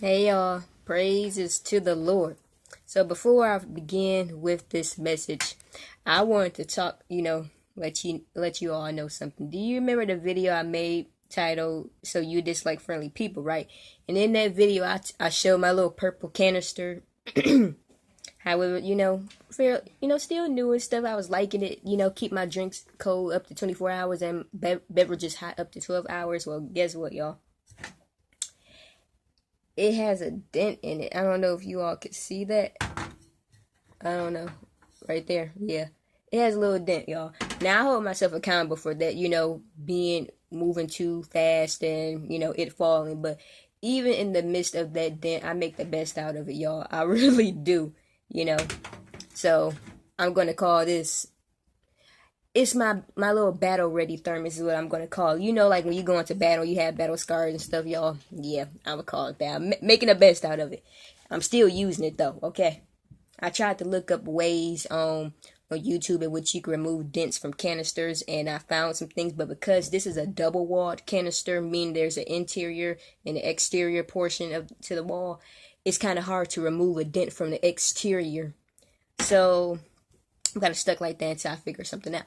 Hey y'all, praises to the Lord. So before I begin with this message, I wanted to talk, let you all know something. Do you remember the video I made titled "So You Dislike Friendly People," right? And in that video, I showed my little purple canister. However, fair, still new and stuff. I was liking it. Keep my drinks cold up to 24 hours and beverages hot up to 12 hours. Well, guess what, y'all? It has a dent in it. I don't know if you all could see that. I don't know. Right there. Yeah. It has a little dent, y'all. Now I hold myself accountable for that, being moving too fast and, it falling. But even in the midst of that dent, I make the best out of it, y'all. I really do, you know. So I'm gonna call this, it's my little battle ready thermos is what I'm gonna call it. Like when you go into battle, you have battle scars and stuff, y'all. Yeah, I'm gonna call it that. I'm making the best out of it. I'm still using it though. Okay. I tried to look up ways on YouTube in which you can remove dents from canisters, and I found some things. But because this is a double walled canister, meaning there's an interior and an exterior portion of to the wall, it's kind of hard to remove a dent from the exterior. So I'm kind of stuck like that until I figure something out.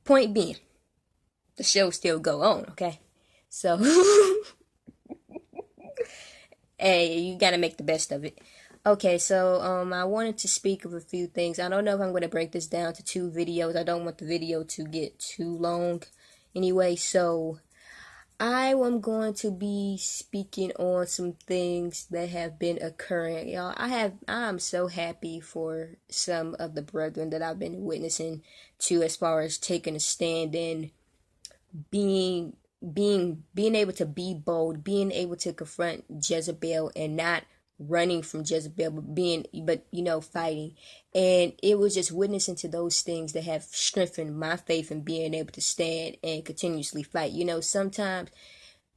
Point being, the show still go on, okay? So, hey, you gotta make the best of it. Okay, so I wanted to speak of a few things. I don't know if I'm going to break this down to two videos. I don't want the video to get too long. Anyway, so I am going to be speaking on some things that have been occurring. Y'all, I'm so happy for some of the brethren that I've been witnessing to as far as taking a stand and being able to be bold, being able to confront Jezebel and not running from Jezebel, but fighting. And it was just witnessing to those things that have strengthened my faith in being able to stand and continuously fight. Sometimes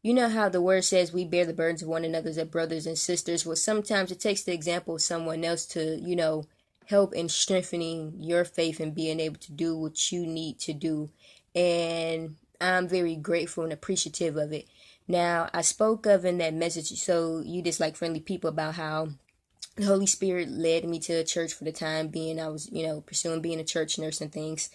how the word says we bear the burdens of one another as brothers and sisters. Well, sometimes it takes the example of someone else to, help in strengthening your faith and being able to do what you need to do. And I'm very grateful and appreciative of it. Now, I spoke of in that message, so you dislike friendly people, about how the Holy Spirit led me to a church for the time being. I was, pursuing being a church nurse and things.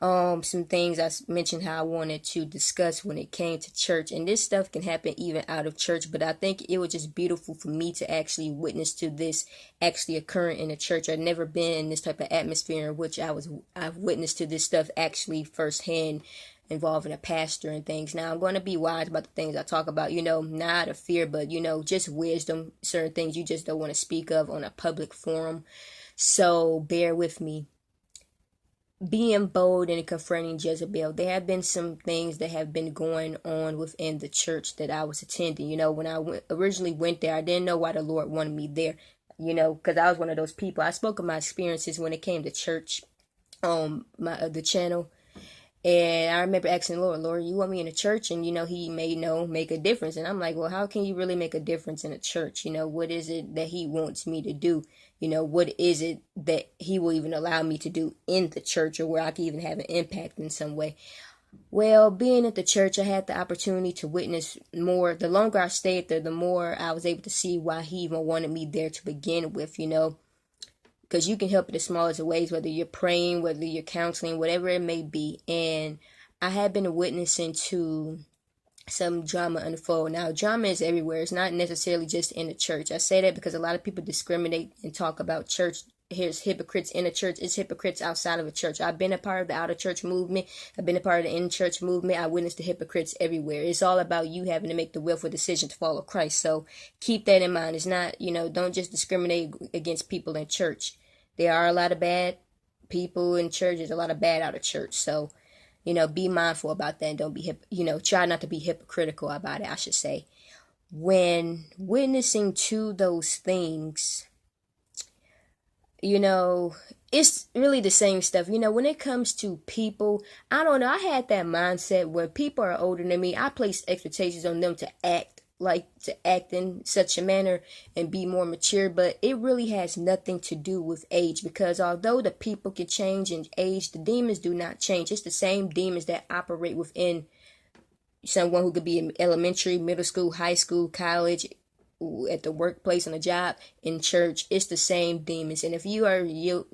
Some things I mentioned how I wanted to discuss when it came to church, and this stuff can happen even out of church, but I think it was just beautiful for me to actually witness to this actually occurring in a church. I've never been in this type of atmosphere in which I've witnessed to this stuff actually firsthand, involving a pastor and things. Now, I'm going to be wise about the things I talk about, not out of fear, but, just wisdom. Certain things you just don't want to speak of on a public forum. So bear with me. Being bold and confronting Jezebel, there have been some things that have been going on within the church that I was attending. When I originally went there, I didn't know why the Lord wanted me there, because I was one of those people. I spoke of my experiences when it came to church, the channel. And I remember asking the Lord, you want me in a church? And, he may make a difference. And I'm like, well, how can you really make a difference in a church? What is it that he wants me to do? What is it that he will even allow me to do in the church, or where I can even have an impact in some way? Well, being at the church, I had the opportunity to witness more. The longer I stayed there, the more I was able to see why he even wanted me there to begin with, because you can help in the smallest of ways, whether you're praying, whether you're counseling, whatever it may be. And I had been witnessing to some drama unfold. Now, drama is everywhere. It's not necessarily just in the church. I say that because a lot of people discriminate and talk about church. Here's hypocrites in the church. It's hypocrites outside of the church. I've been a part of the out of church movement. I've been a part of the in church movement. I witnessed the hypocrites everywhere. It's all about you having to make the willful decision to follow Christ. So keep that in mind. It's not, don't just discriminate against people in church. There are a lot of bad people in church. There's a lot of bad out of church. So, be mindful about that and don't be, try not to be hypocritical about it, I should say. When witnessing to those things, it's really the same stuff. When it comes to people, I don't know. I had that mindset where people are older than me. I place expectations on them to act in such a manner and be more mature, but it really has nothing to do with age, because although the people can change in age, the demons do not change. It's the same demons that operate within someone who could be in elementary, middle school, high school, college, at the workplace, on the job, in church, it's the same demons. And if you are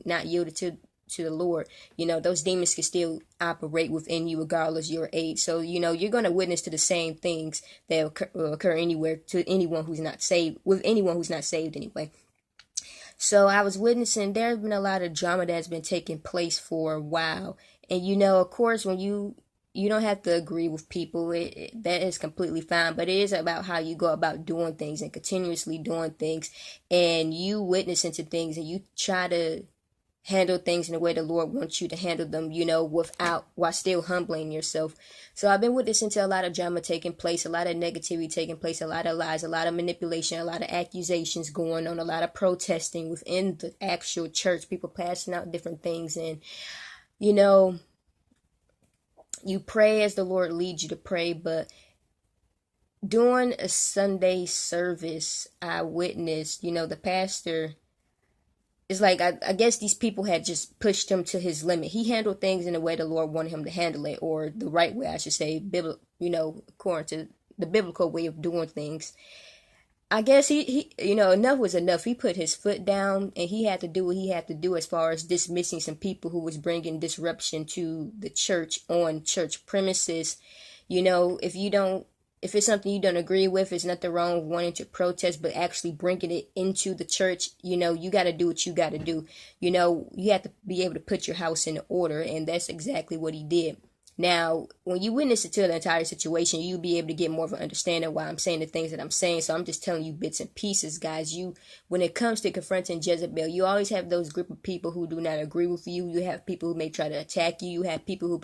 not yielded to the Lord, those demons can still operate within you regardless of your age. So, you're going to witness to the same things that will occur anywhere to anyone who's not saved, with anyone who's not saved anyway. So I was witnessing, there's been a lot of drama that's been taking place for a while. And, of course, when you don't have to agree with people, that is completely fine. But it is about how you go about doing things and continuously doing things. And you witnessing to things and you try to handle things in the way the Lord wants you to handle them, while still humbling yourself. So I've been witnessing to a lot of drama taking place, a lot of negativity taking place, a lot of lies, a lot of manipulation, a lot of accusations going on, a lot of protesting within the actual church, people passing out different things. And, you pray as the Lord leads you to pray, but during a Sunday service, I witnessed, the pastor, it's like, I guess these people had just pushed him to his limit. He handled things in the way the Lord wanted him to handle it, or the right way, I should say, according to the biblical way of doing things. I guess he enough was enough. He put his foot down and he had to do what he had to do as far as dismissing some people who was bringing disruption to the church on church premises. If it's something you don't agree with, there's nothing wrong with wanting to protest, but actually bringing it into the church, you got to do what you got to do. You have to be able to put your house in order, and that's exactly what he did. Now, when you witness it to the entire situation, you'll be able to get more of an understanding of why I'm saying the things that I'm saying. So I'm just telling you bits and pieces, guys. When it comes to confronting Jezebel, you always have those group of people who do not agree with you. You have people who may try to attack you. You have people who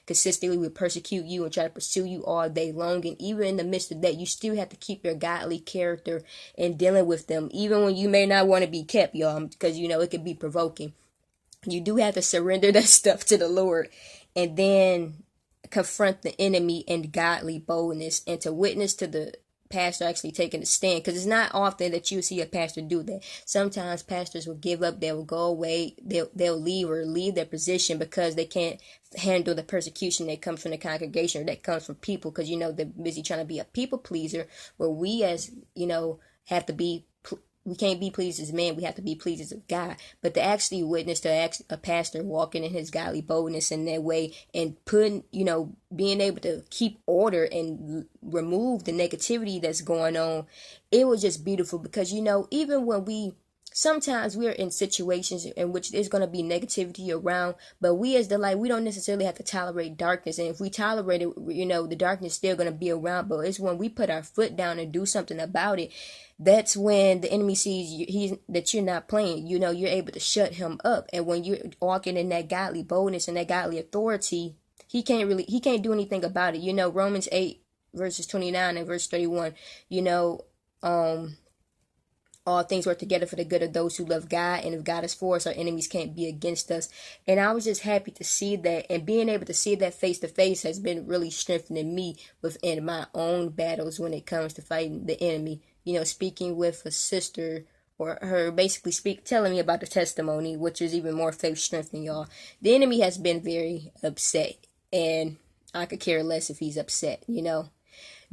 consistently will persecute you and try to pursue you all day long. And even in the midst of that, you still have to keep your godly character in dealing with them, even when you may not want to be kept, y'all, because it could be provoking. You do have to surrender that stuff to the Lord and then confront the enemy in godly boldness and to witness to the pastor actually taking a stand, because it's not often that you see a pastor do that. Sometimes pastors will give up, they will go away, they'll leave their position because they can't handle the persecution that comes from the congregation or that comes from people, because they're busy trying to be a people pleaser, where we as have to be. We can't be pleased as men. We have to be pleased as God. But to actually witness to a pastor walking in his godly boldness in that way and being able to keep order and remove the negativity that's going on, it was just beautiful because, even when sometimes we're in situations in which there's going to be negativity around, but we as the light, we don't necessarily have to tolerate darkness. And if we tolerate it, the darkness is still going to be around. But it's when we put our foot down and do something about it, that's when the enemy sees that you're not playing. You're able to shut him up. And when you're walking in that godly boldness and that godly authority, he can't do anything about it. Romans 8 verses 29 and verse 31, all things work together for the good of those who love God, and if God is for us, our enemies can't be against us. And I was just happy to see that, and being able to see that face to face has been really strengthening me within my own battles when it comes to fighting the enemy. Speaking with a sister or her basically telling me about the testimony, which is even more faith strengthening, y'all. The enemy has been very upset, and I could care less if he's upset,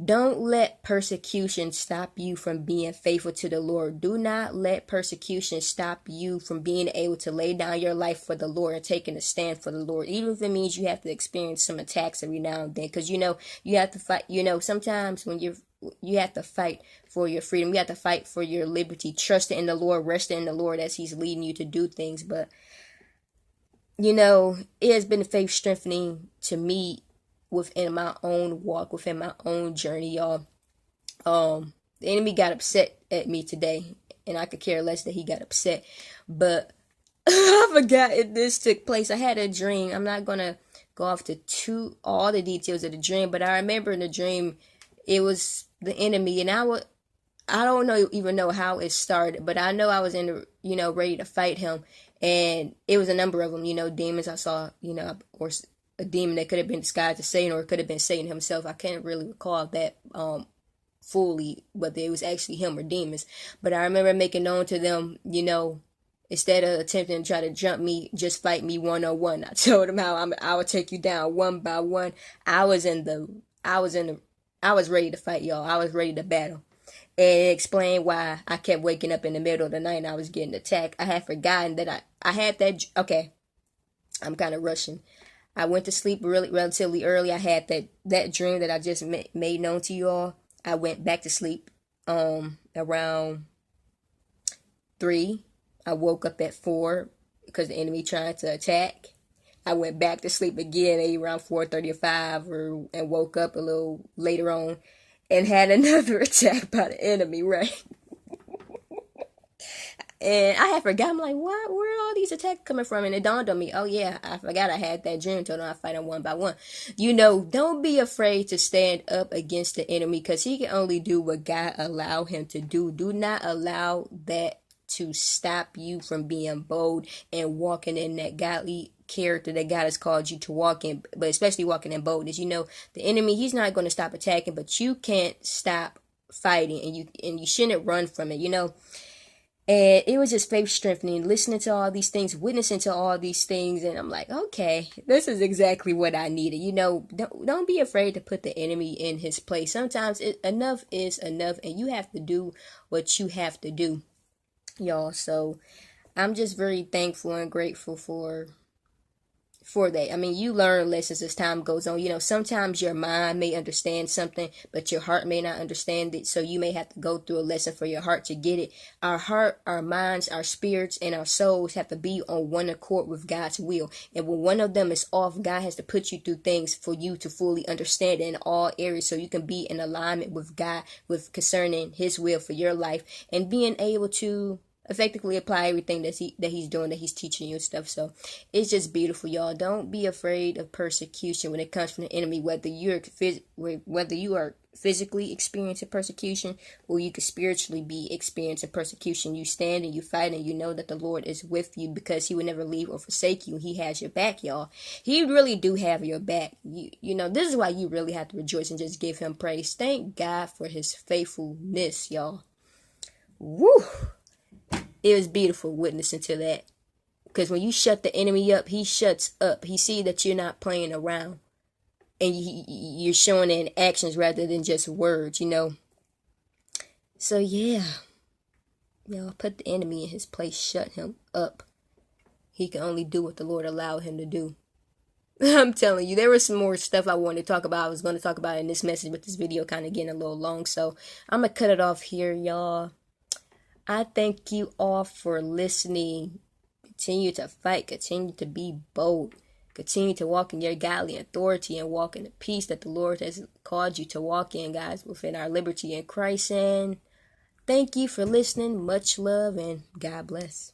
Don't let persecution stop you from being faithful to the Lord. Do not let persecution stop you from being able to lay down your life for the Lord and taking a stand for the Lord. Even if it means you have to experience some attacks every now and then. Because, you have to fight. Sometimes when you have to fight for your freedom. You have to fight for your liberty. Trusting in the Lord. Resting in the Lord as he's leading you to do things. But, it has been faith strengthening to me within my own walk, within my own journey, y'all. The enemy got upset at me today, and I could care less that he got upset. But I forgot if this took place. I had a dream. I'm not gonna go off to all the details of the dream, but I remember in the dream it was the enemy, and I don't even know how it started, but I know I was ready to fight him, and it was a number of them, demons I saw, or a demon that could have been disguised as Satan, or it could have been Satan himself. I can't really recall that fully, whether it was actually him or demons. But I remember making known to them, instead of attempting to try to jump me, just fight me one-on-one. I told them how I would take you down one by one. I was in the I was ready to fight, y'all. I was ready to battle. And it explained why I kept waking up in the middle of the night and I was getting attacked. I had forgotten that I had that. Okay, I'm kind of rushing. I went to sleep really relatively early. I had that dream that I just made known to you all. I went back to sleep around 3. I woke up at 4 because the enemy tried to attack. I went back to sleep again around 4:30 or 5, and woke up a little later on and had another attack by the enemy, right? And I had forgotten, I'm like, what? Where are all these attacks coming from? And it dawned on me, oh yeah, I forgot I had that dream. Told him I fight them one by one. Don't be afraid to stand up against the enemy because he can only do what God allow him to do. Do not allow that to stop you from being bold and walking in that godly character that God has called you to walk in, but especially walking in boldness. The enemy, he's not going to stop attacking, but you can't stop fighting, and you shouldn't run from it. And it was just faith strengthening, listening to all these things, witnessing to all these things. And I'm like, okay, this is exactly what I needed. Don't be afraid to put the enemy in his place. Sometimes enough is enough, and you have to do what you have to do, y'all. So I'm just very thankful and grateful for that. I mean, you learn lessons as time goes on. Sometimes your mind may understand something, but your heart may not understand it. So you may have to go through a lesson for your heart to get it. Our heart, our minds, our spirits, and our souls have to be on one accord with God's will. And when one of them is off, God has to put you through things for you to fully understand it in all areas, so you can be in alignment with God, with concerning His will for your life, and being able to effectively apply everything that he's doing, that he's teaching you and stuff. So it's just beautiful, y'all. Don't be afraid of persecution when it comes from the enemy, whether you are physically experiencing persecution or you could spiritually be experiencing persecution. You stand and you fight, and you know that the Lord is with you because He will never leave or forsake you. He has your back, y'all. He really do have your back. This is why you really have to rejoice and just give Him praise. Thank God for His faithfulness, y'all. Woo! It was beautiful witnessing to that. Because when you shut the enemy up, he shuts up. He sees that you're not playing around. And you're showing it in actions rather than just words, So yeah. Put the enemy in his place. Shut him up. He can only do what the Lord allowed him to do. I'm telling you, there was some more stuff I wanted to talk about. I was going to talk about in this message, but this video kind of getting a little long. So I'm going to cut it off here, y'all. I thank you all for listening. Continue to fight. Continue to be bold. Continue to walk in your godly authority and walk in the peace that the Lord has called you to walk in, guys, within our liberty in Christ. And thank you for listening. Much love and God bless.